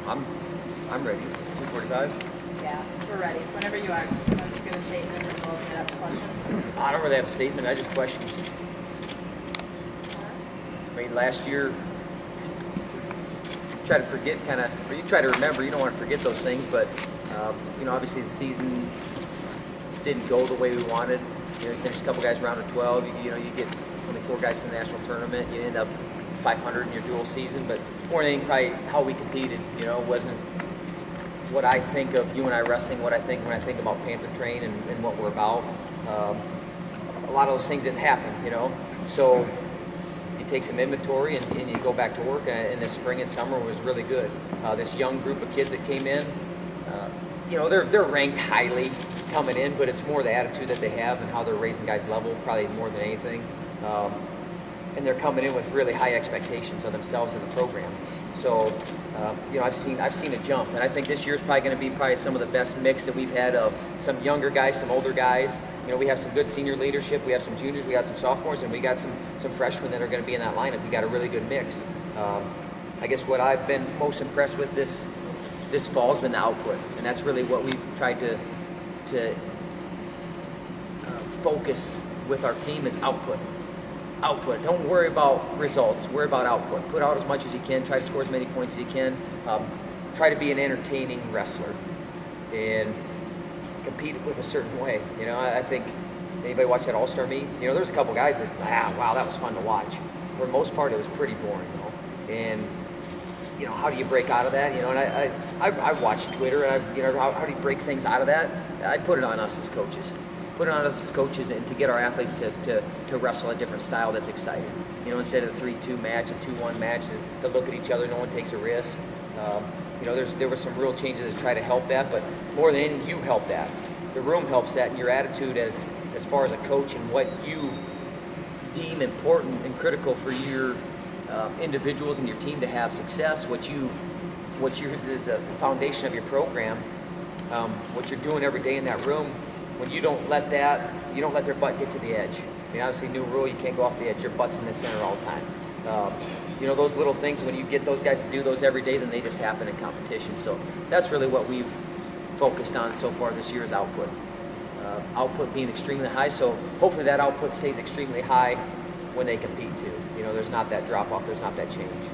I'm ready. It's 2:45. Yeah, we're ready. Whenever you are. I was just going to say, and then we'll set up questions. I don't really have a statement. I just questions. I mean, last year, you try to forget or you try to remember. You don't want to forget those things, but obviously the season didn't go the way we wanted. You finished a couple guys round of 12. You get only 4 guys in the national tournament. You end up 500 in your dual season, but more than anything, probably how we competed. Wasn't what I think of you and I wrestling, what I think when I think about Panther Train and what we're about. A lot of those things didn't happen, So you take some inventory and you go back to work. And this spring and summer was really good. This young group of kids that came in, they're ranked highly coming in, but it's more the attitude that they have and how they're raising guys' level, probably more than anything. And they're coming in with really high expectations of themselves in the program. So, I've seen a jump, and I think this year's probably going to be some of the best mix that we've had of some younger guys, some older guys. We have some good senior leadership, we have some juniors, we got some sophomores, and we got some freshmen that are going to be in that lineup. We got a really good mix. I guess what I've been most impressed with this fall has been the output, and that's really what we've tried to focus with our team is output. Output. Don't worry about results. Worry about output. Put out as much as you can. Try to score as many points as you can. Try to be an entertaining wrestler and compete with a certain way. I think anybody watch that All-Star meet? There's a couple guys that, wow, that was fun to watch. For the most part, it was pretty boring, though. And how do you break out of that? And I watch Twitter, and how do you break things out of that? I put it on us as coaches. Put it on us as coaches, and to get our athletes to wrestle a different style that's exciting. Instead of a 3-2 match, a 2-1 match, to look at each other, no one takes a risk. There were some real changes to try to help that, but more than anything, you help that. The room helps that, and your attitude as far as a coach and what you deem important and critical for your individuals and your team to have success, what is the foundation of your program, what you're doing every day in that room. When you don't let their butt get to the edge. Obviously, new rule, you can't go off the edge. Your butt's in the center all the time. Those little things, when you get those guys to do those every day, then they just happen in competition. So that's really what we've focused on so far this year is output. Output being extremely high, so hopefully that output stays extremely high when they compete too. There's not that drop-off, there's not that change.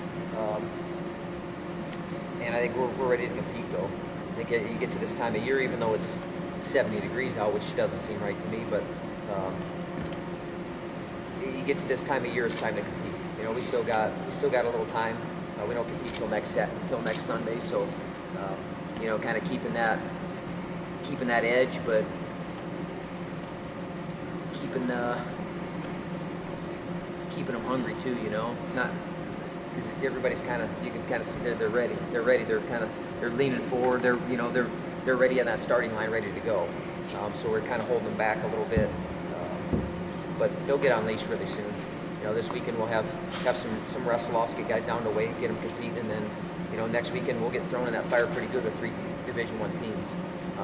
And I think we're ready to compete, though. I think you get to this time of year, even though it's 70 degrees out, which doesn't seem right to me, but you get to this time of year, it's time to compete. We still got a little time. We don't compete till next Sunday, so kind of keeping that edge, but keeping them hungry too. Not because everybody's you can kind of see they're ready. They're leaning forward. They're ready on that starting line, ready to go. So we're kind of holding them back a little bit. But they'll get on leash really soon. This weekend we'll have some wrestle-offs, get guys down to weight, get them competing, and then, next weekend we'll get thrown in that fire pretty good with 3 Division I teams.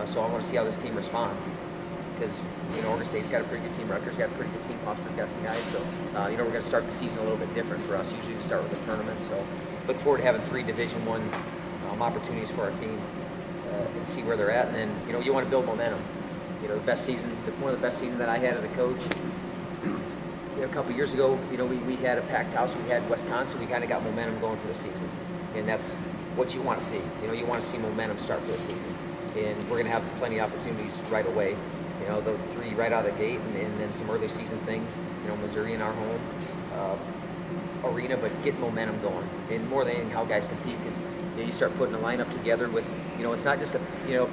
So I want to see how this team responds. Because, Oregon State's got a pretty good team. Rutgers got a pretty good team. Hofstra's got some guys. So, we're going to start the season a little bit different for us. Usually we start with a tournament. So look forward to having 3 Division I opportunities for our team. And see where they're at, and then you want to build momentum. One of the best seasons that I had as a coach. A couple years ago, we had a packed house. We had Wisconsin. We kind of got momentum going for the season, and that's what you want to see. You want to see momentum start for the season, and we're going to have plenty of opportunities right away. The 3 right out of the gate, and then some early season things. Missouri in our home arena, but get momentum going, and more than anything, how guys compete because. You start putting a lineup together with, it's not just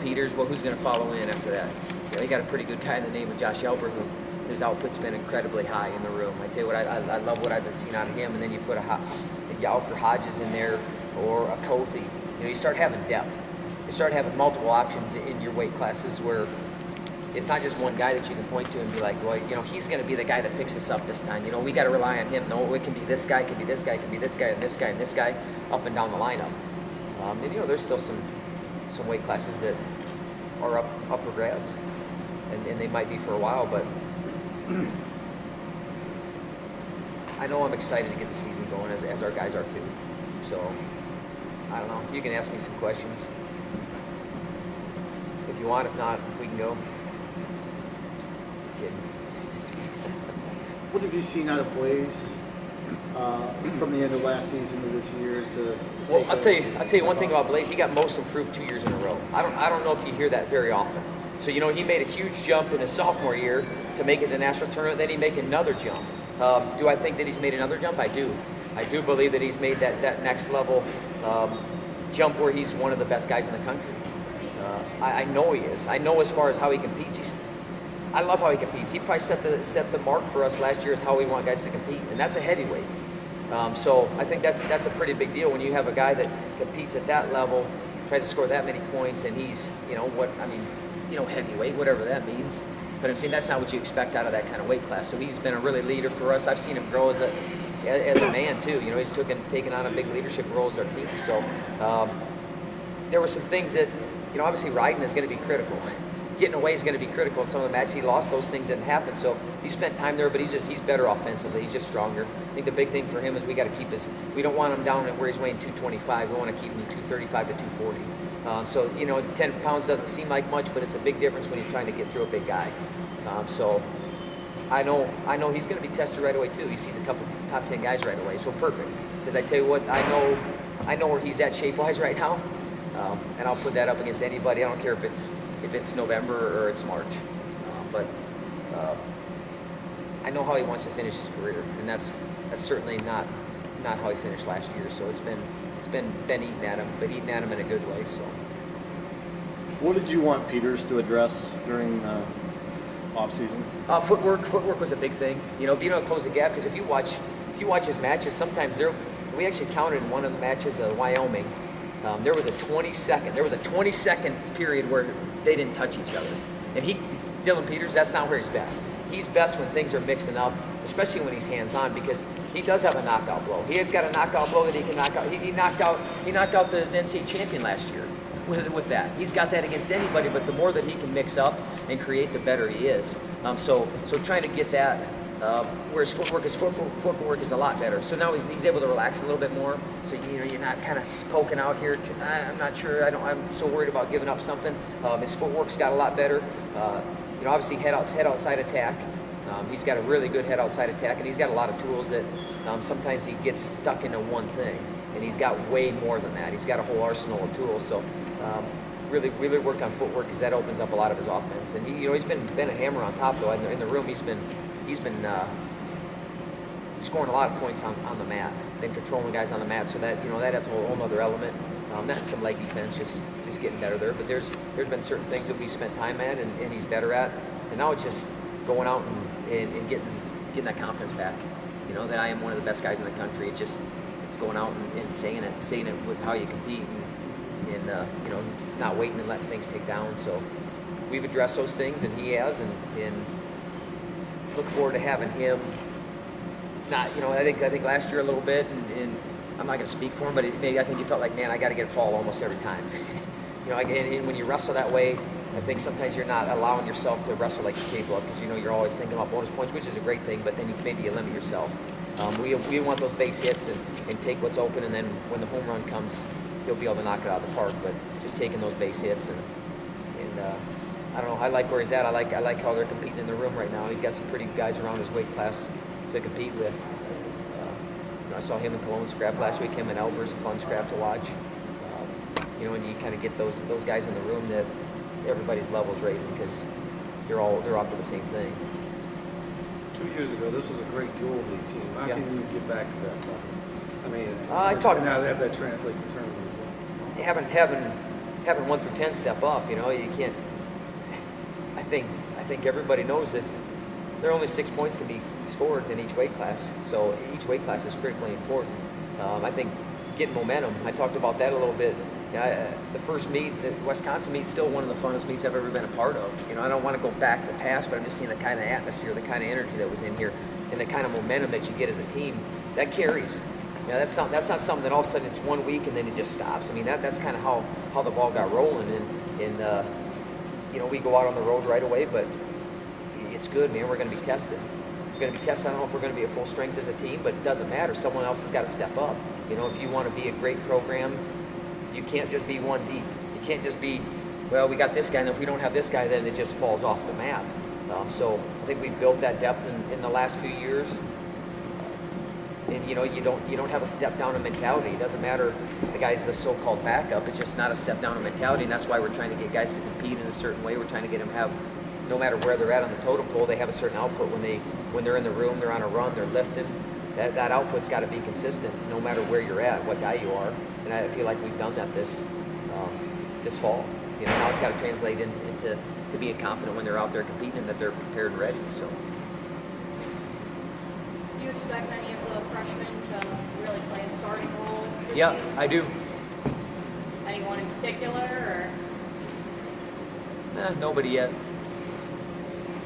Peters. Well, who's going to follow in after that? You got a pretty good guy in the name of Josh Elber, who his output's been incredibly high in the room. I tell you what, I love what I've been seeing out of him. And then you put a Yalker Hodges in there or a Kothi. You start having depth. You start having multiple options in your weight classes where it's not just one guy that you can point to and be like, boy, he's going to be the guy that picks us up this time. We got to rely on him. No, it can be this guy, it can be this guy, it can be this guy, and this guy, and this guy, up and down the lineup. And there's still some weight classes that are up for grabs, and they might be for a while, but I know I'm excited to get the season going as our guys are too. So I don't know. You can ask me some questions if you want. If not, we can go. Kidding. What have you seen out of Blaze from the end of last season to this year? Well, I'll tell you one thing about Blaze. He got most improved 2 years in a row. I don't know if you hear that very often. So he made a huge jump in his sophomore year to make it to the national tournament. Then he make another jump. Do I think that he's made another jump? I do. I do believe that he's made that next level jump where he's one of the best guys in the country. I know he is. I know as far as how he competes. I love how he competes. He probably set the mark for us last year as how we want guys to compete, and that's a heavyweight. So I think that's a pretty big deal when you have a guy that competes at that level, tries to score that many points, and he's heavyweight, whatever that means. But I'm saying that's not what you expect out of that kind of weight class. So he's been a really leader for us. I've seen him grow as a man too. He's taken on a big leadership role as our team. So there were some things that obviously riding is going to be critical. Getting away is going to be critical in some of the matches he lost. Those things didn't happen. So he spent time there, but he's better offensively. He's just stronger. I think the big thing for him is we got to keep we don't want him down at where he's weighing 225. We want to keep him 235 to 240. So 10 pounds doesn't seem like much, but it's a big difference when you're trying to get through a big guy. So I know he's going to be tested right away too. He sees a couple top 10 guys right away. So perfect. Because I tell you what, I know where he's at shape-wise right now, and I'll put that up against anybody. I don't care if it's November or it's March, but I know how he wants to finish his career, and that's certainly not how he finished last year. So it's been eating at him, but eating at him in a good way. So what did you want Peters to address during off season? Footwork was a big thing. Being able to close the gap, because if you watch his matches, sometimes we actually counted in one of the matches of Wyoming. There was a 20-second period where they didn't touch each other. And Dylan Peters, that's not where he's best. He's best when things are mixing up, especially when he's hands-on, because he does have a knockout blow. He has got a knockout blow that he can knock out. He knocked out the NCAA champion last year with that. He's got that against anybody, but the more that he can mix up and create, the better he is. So trying to get that, whereas footwork is a lot better. So now he's able to relax a little bit more. So you're not kind of poking out here. I'm not sure. I'm so worried about giving up something. His footwork's got a lot better. Obviously head outside attack. He's got a really good head outside attack, and he's got a lot of tools that sometimes he gets stuck into one thing, and he's got way more than that. He's got a whole arsenal of tools. So really worked on footwork, because that opens up a lot of his offense. And he's been a hammer on top though. In the room, he's been scoring a lot of points on the mat, been controlling guys on the mat. So that that adds a whole other element. That and some leg defense, just getting better there. But there's been certain things that we spent time at, and he's better at. And now it's just going out and getting that confidence back. That I am one of the best guys in the country. It's going out and saying it with how you compete, and not waiting and letting things take down. So we've addressed those things, and he has, and look forward to having him. Not, I think last year a little bit, and I'm not going to speak for him, but I think he felt like, man, I got to get a fall almost every time. And when you wrestle that way, I think sometimes you're not allowing yourself to wrestle like you're capable of, because you're always thinking about bonus points, which is a great thing, but then maybe you limit yourself. We want those base hits and take what's open, and then when the home run comes, he'll be able to knock it out of the park. But just taking those base hits and I don't know. I like where he's at. I like how they're competing in the room right now. He's got some pretty guys around his weight class to compete with. I saw him in Cologne scrap last week. Him and Elber's a fun scrap to watch. And you kind of get those guys in the room that everybody's level's raising, because they're off for the same thing. 2 years ago, this was a great dual league team. How can you get back to that level? I mean, now they have that translate in tournament as well. Having 1 through 10 step up, you can't. I think everybody knows that there are only 6 points can be scored in each weight class, so each weight class is critically important. I think getting momentum. I talked about that a little bit. The first meet, the Wisconsin meet, is still one of the funnest meets I've ever been a part of. I don't want to go back to past, but I'm just seeing the kind of atmosphere, the kind of energy that was in here, and the kind of momentum that you get as a team. That carries. That's not something that all of a sudden it's 1 week and then it just stops. I mean, that's kind of how the ball got rolling, and we go out on the road right away, but it's good, man. We're going to be tested. We're going to be tested. I don't know if we're going to be at full strength as a team, but it doesn't matter. Someone else has got to step up. If you want to be a great program, You can't just be one deep. You can't just be, well, we got this guy, and if we don't have this guy, then it just falls off the map. So I think we built that depth in the last few years. And you don't have a step down in mentality. It doesn't matter if the guy's the so-called backup. It's just not a step down in mentality, and that's why we're trying to get guys to compete in a certain way. We're trying to get them have, no matter where they're at on the totem pole, they have a certain output when they're in the room, they're on a run, they're lifting. That output's got to be consistent, no matter where you're at, what guy you are. And I feel like we've done that this fall. Now it's got to translate into being confident when they're out there competing and that they're prepared and ready. So. Do you expect any of the freshmen to really play a starting role this Yeah, season? I do. Anyone in particular, or? Nobody yet.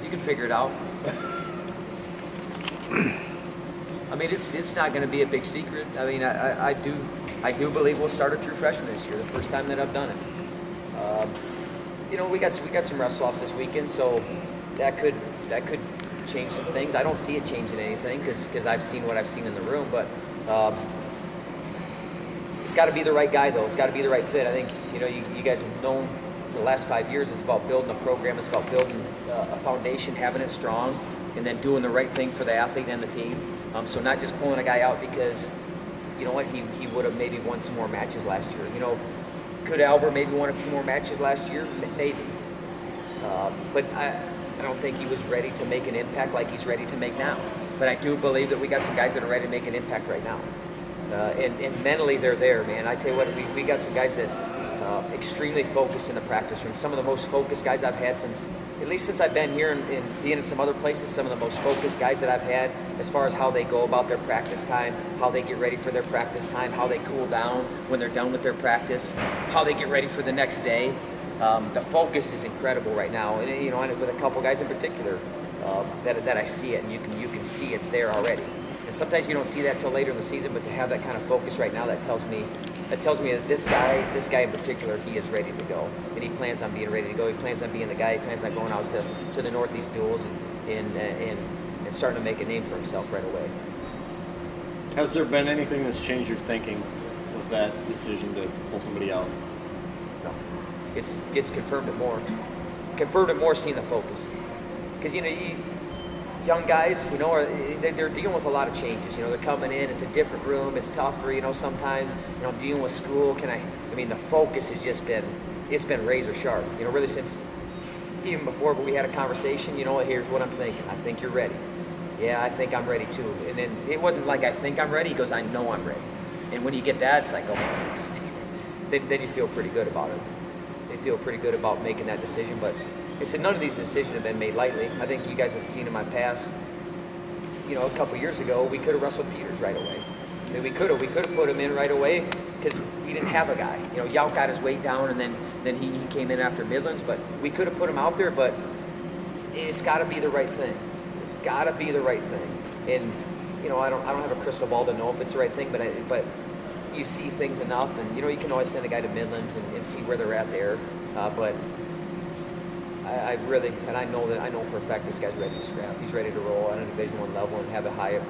You can figure it out. I mean, it's not going to be a big secret. I mean, I do believe we'll start a true freshman this year. The first time that I've done it. We got some wrestle-offs this weekend, so that could change some things. I don't see it changing anything because I've seen what I've seen in the room, but it's got to be the right guy, though. It's got to be the right fit. I think you guys have known for the last 5 years. It's about building a program. It's about building a foundation, having it strong, and then doing the right thing for the athlete and the team. So not just pulling a guy out because he would have maybe won some more matches last year. Could Albert maybe won a few more matches last year? Maybe. But I don't think he was ready to make an impact like he's ready to make now. But I do believe that we got some guys that are ready to make an impact right now. And mentally they're there, man. I tell you what, we got some guys that extremely focused in the practice room. Some of the most focused guys I've had since I've been here and being in some other places, some of the most focused guys that I've had as far as how they go about their practice time, how they get ready for their practice time, how they cool down when they're done with their practice, how they get ready for the next day. The focus is incredible right now, and with a couple guys in particular that I see it, and you can see it's there already. And sometimes you don't see that till later in the season, but to have that kind of focus right now, that tells me that this guy in particular, he is ready to go, and he plans on being ready to go. He plans on being the guy. He plans on going out to the Northeast duels and starting to make a name for himself right away. Has there been anything that's changed your thinking with that decision to pull somebody out? No, it's confirmed it more. Confirmed it more seeing the focus, because young guys, they're dealing with a lot of changes. They're coming in. It's a different room. It's tougher. Sometimes, I'm dealing with school. The focus has just been, it's been razor sharp. Really since even before, but we had a conversation. Here's what I'm thinking. I think you're ready. Yeah, I think I'm ready too. And then it wasn't like I think I'm ready. He goes, I know I'm ready. And when you get that, it's like, oh, then you feel pretty good about it. They feel pretty good about making that decision, but. I said none of these decisions have been made lightly. I think you guys have seen in my past, a couple years ago, we could have wrestled Peters right away. I mean, we could have put him in right away because we didn't have a guy. Yout got his weight down, and then he came in after Midlands, but we could have put him out there, but it's got to be the right thing. It's got to be the right thing. And, I don't have a crystal ball to know if it's the right thing, but you see things enough, and, you can always send a guy to Midlands and see where they're at there, but I know for a fact this guy's ready to scrap. He's ready to roll on a Division I level and have a high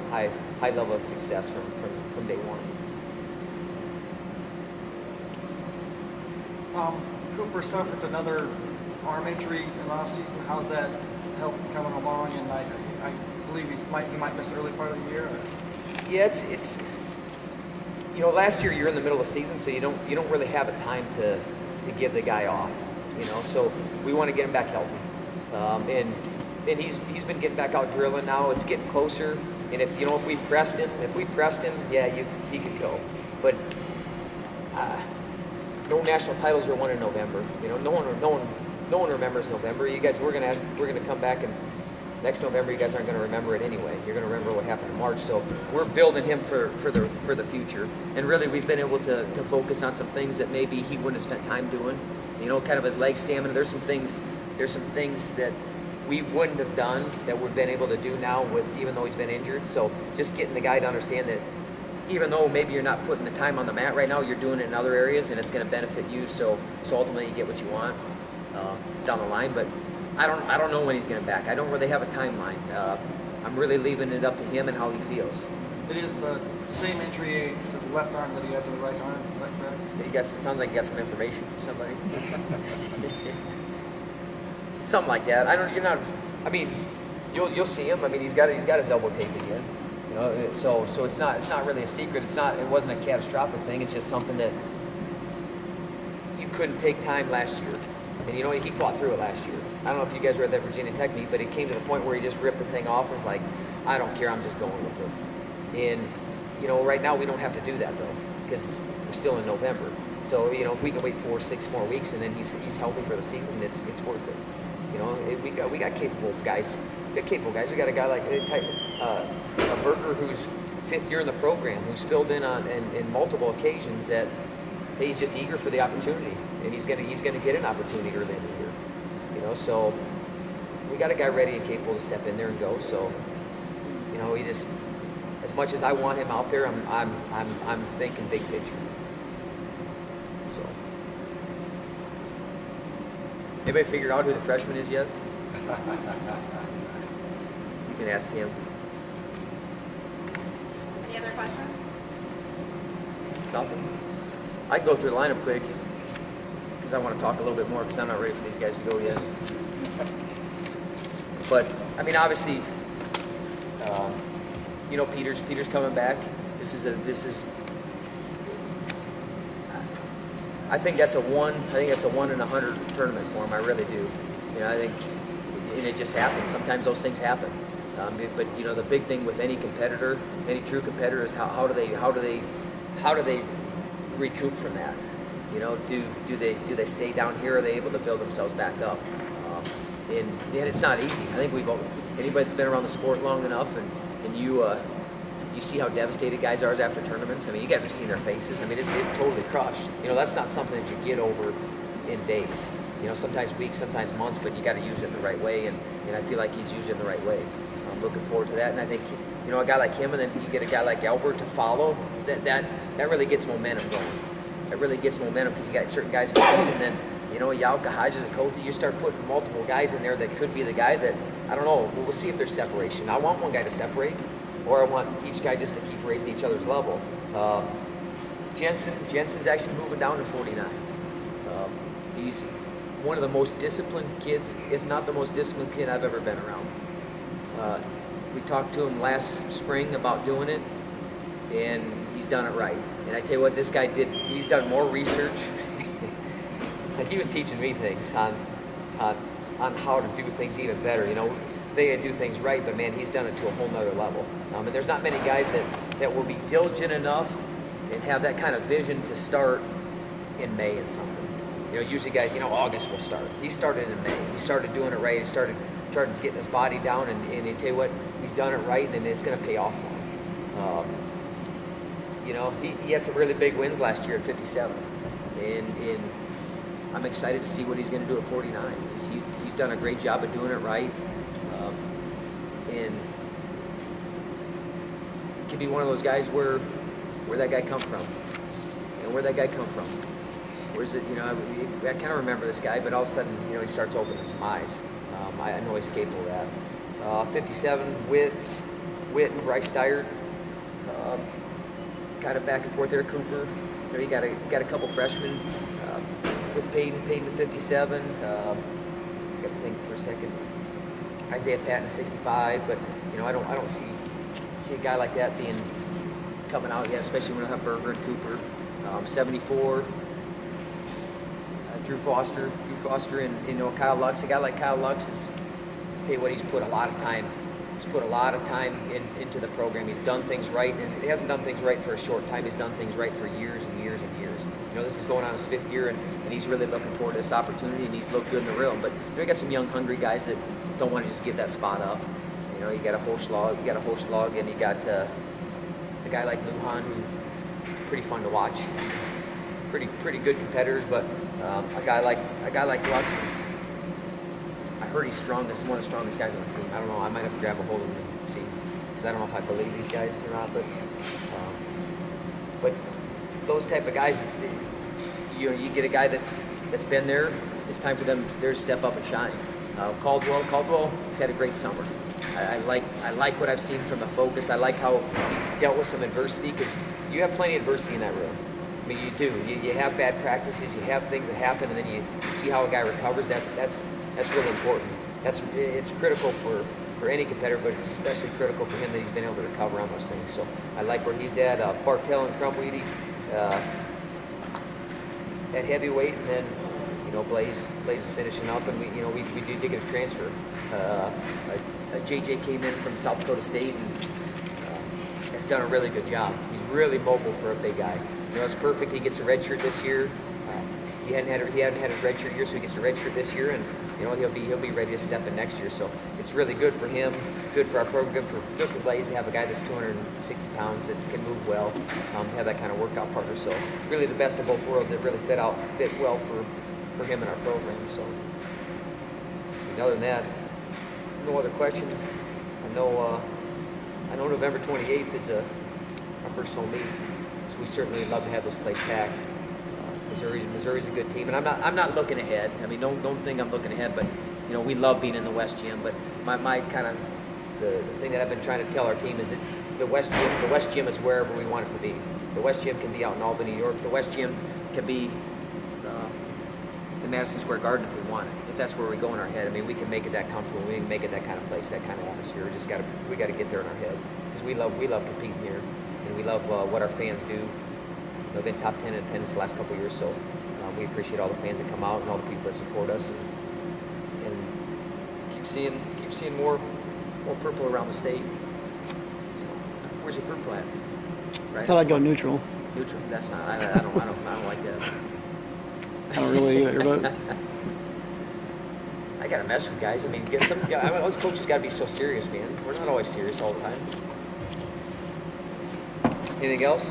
level of success from day one. Cooper suffered another arm injury in the offseason. How's that health coming along? And I believe he might miss the early part of the year. Yeah, it's last year you're in the middle of the season, so you don't really have a time to give the guy off. So we want to get him back healthy, and he's been getting back out drilling now. It's getting closer, and if we pressed him, yeah, he could go. But no national titles are won in November. No one remembers November. You guys, we're gonna come back, and next November you guys aren't gonna remember it anyway. You're gonna remember what happened in March. So we're building him for the future, and really we've been able to focus on some things that maybe he wouldn't have spent time doing. Kind of his leg stamina. There's some things that we wouldn't have done that we've been able to do now even though he's been injured. So just getting the guy to understand that even though maybe you're not putting the time on the mat right now, you're doing it in other areas and it's going to benefit you. So ultimately you get what you want down the line. But I don't know when he's going to back. I don't really have a timeline. I'm really leaving it up to him and how he feels. it is the same entry to the left arm that he had to the right arm. Is that correct? Sounds like you got some information from somebody. Something like that. I mean, you'll see him. I mean, he's got his elbow taped again. You know, so it's not really a secret. It wasn't a catastrophic thing. It's just something that you couldn't take time last year. And you know, he fought through it last year. I don't know if you guys read that Virginia Tech meet, but it came to the point where he just ripped the thing off and was like, I don't care, I'm just going with it. And, you know, right now we don't have to do that though, because we're still in November. So, you know, if we can wait 4 or 6 more weeks and then he's healthy for the season, it's worth it. You know, we got capable guys. We got a guy like a Berger who's 5th year in the program, who's filled in on in multiple occasions that hey, he's just eager for the opportunity, and he's gonna get an opportunity early in the year. You know, so we got a guy ready and capable to step in there and go. So, you know, he just, as much as I want him out there, I'm thinking big picture. So, anybody figured out who the freshman is yet? You can ask him. Any other questions? Nothing. I can go through the lineup quick because I want to talk a little bit more because I'm not ready for these guys to go yet. But I mean, obviously, you know, Peter's coming back. This is. I think that's a 1 in 100 tournament for him. I really do. You know, I think, and it just happens. Sometimes those things happen. But you know, the big thing with any competitor, any true competitor, is how do they recoup from that? You know, do they stay down here, or are they able to build themselves back up? And it's not easy. I think anybody that's been around the sport long enough, and you see how devastated guys are after tournaments. I mean, you guys have seen their faces. I mean, it's totally crushed. You know, that's not something that you get over in days. You know, sometimes weeks, sometimes months, but you got to use it in the right way, and I feel like he's used it in the right way. I'm looking forward to that, and I think, you know, a guy like him, and then you get a guy like Albert to follow, that really gets momentum going. That really gets momentum because you got certain guys coming, and then, you know, Yalka, Hodges, and Kothi, you start putting multiple guys in there that could be the guy that, I don't know, we'll see if there's separation. I want one guy to separate, or I want each guy just to keep raising each other's level. Jensen's actually moving down to 49. He's one of the most disciplined kids, if not the most disciplined kid I've ever been around. We talked to him last spring about doing it, and he's done it right. And I tell you what, this guy he's done more research. Like, he was teaching me things on how to do things even better. You know, they do things right, but man, he's done it to a whole nother level. And there's not many guys that will be diligent enough and have that kind of vision to start in May and something. You know, usually guys, you know, August will start. He started in May. He started doing it right. He started getting his body down, and I tell you what, he's done it right, and it's going to pay off for him. You know, he had some really big wins last year at 57, and I'm excited to see what he's going to do at 49. He's done a great job of doing it right, and he could be one of those guys where that guy come from, you know, where that guy come from. Where's it? You know, I kind of remember this guy, but all of a sudden, you know, he starts opening some eyes. I know he's capable of that. 57, Witt and Bryce Steyert, kind of back and forth there. Cooper, you know, you got a couple freshmen with Peyton at 57. Got to think for a second. Isaiah Patton at 65, but you know, I don't see a guy like that coming out yet, especially when I have Berger and Cooper. 74. Drew Foster, and you know, Kyle Lux. A guy like Kyle Lux is, I'll tell you what, he's put a lot of time. He's put a lot of time into the program. He's done things right, and he hasn't done things right for a short time. He's done things right for years and years and years. You know, this is going on his 5th year, and he's really looking forward to this opportunity, and he's looked good in the room. But you know, you got some young, hungry guys that don't want to just give that spot up. You know, you got a Hochschlag, and you got a guy like Lujan, who pretty fun to watch. Pretty good competitors, but a guy like Lux is, I heard he's strongest, one of the strongest guys on the team. I don't know. I might have to grab a hold of him and see, because I don't know if I believe these guys or not. But those type of guys, you know, you get a guy that's been there. It's time for them to step up and shine. Caldwell, he's had a great summer. I like what I've seen from the focus. I like how he's dealt with some adversity, because you have plenty of adversity in that room. I mean, you do. You have bad practices. You have things that happen, and then you see how a guy recovers. That's really important. It's critical for any competitor, but especially critical for him that he's been able to recover on those things. So I like where he's at. Bartell and Crumweedy at heavyweight, and then Blaze is finishing up, and we did get a transfer. JJ came in from South Dakota State and has done a really good job. He's really mobile for a big guy. It's perfect. He gets a red shirt this year. He hadn't had his red shirt year, so he gets a red shirt this year, and he'll be ready to step in next year. So it's really good for him, good for our program, good for Blaze to have a guy that's 260 pounds that can move well, to have that kind of workout partner. So really the best of both worlds that really fit well for him in our program. So other than that, no other questions. I know November 28th is our first home meet, so we certainly love to have this place packed. Missouri's a good team, and I'm not looking ahead. I mean, don't think I'm looking ahead, but we love being in the West Gym. But my kind of the thing that I've been trying to tell our team is that the West Gym is wherever we want it to be. The West Gym can be out in Albany, New York. The West Gym can be in Madison Square Garden if we want it. If that's where we go in our head, I mean, we can make it that comfortable. We can make it that kind of place, that kind of atmosphere. We got to get there in our head, because we love competing here, and we love what our fans do. They've been top 10 in attendance the last couple of years, so we appreciate all the fans that come out and all the people that support us, and keep seeing more purple around the state. So, where's your purple at? Right? I thought I'd go neutral. Neutral. That's not. I don't like that. I don't really either, but I gotta mess with guys. I mean, those coaches gotta be so serious, man. We're not always serious all the time. Anything else?